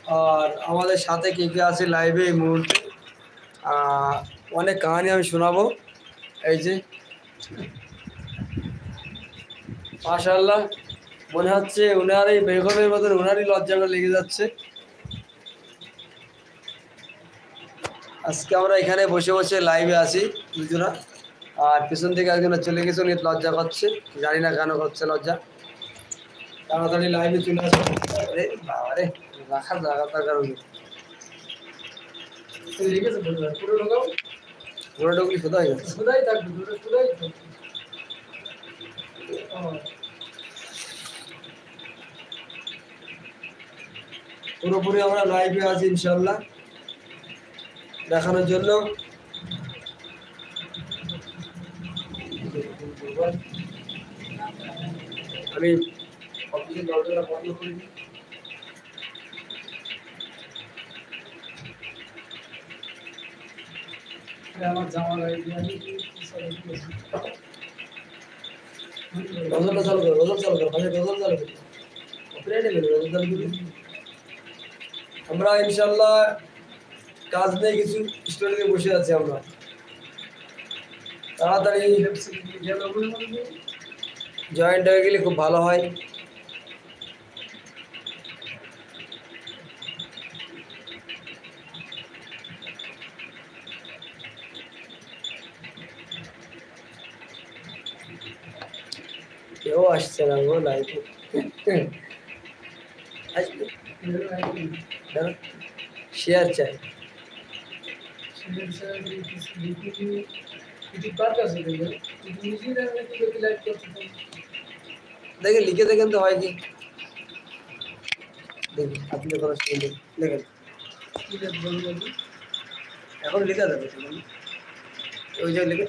আর আমাদের সাথে কে কে আছে লাইভে এই মুহূর্তে অনেক কাহিনী আমি শোনাবো। এই যে মাশাআল্লাহ, মনে হচ্ছে ওনারই বেগমের মতন ওনারই লজ্জাটা লেগে যাচ্ছে। আজকে আমরা এখানে বসে বসে লাইভে আছি দুজনা, আর পিছন থেকে একজনের চলে গেছে, উনি লজ্জা পাচ্ছে, জানি না কেন করছে লজ্জা। তাড়াতাড়ি লাইভে চলে আসো। আরে বাবা রে, রাখার জায়গা তার কারণে পুরো ঢোকাও, পুরো ঢুকলি কোথায় গেছে, কোথায় থাকবে, কোথায় পুরোপুরি আমরা লাইভে আছি ইনশাল্লাহ দেখানোর জন্য। আমি অফিসের দরজাটা বন্ধ করে দিই। আমার জামা গাড়ি গজলটা চালু করো, গজল চালু করো, ভাই গজল চালু করো, কপিরাইট এলে গজল চালু করো। আমরা ইনশাল্লাহ কাজ নেই কিছু, স্টুডিওতে বসে আছি আমরা। তাড়াতাড়ি জয়েন্ট হয়ে গেলে খুব ভালো হয়। কেউ আসছে না গো লাইভে, আসবে শেয়ার চাই। দেখে লিখে দেখেন তো হয় কি, দেখি আপনি কোনো দেখেন এখন লেখা যাবে ওই জায়গায় লিখে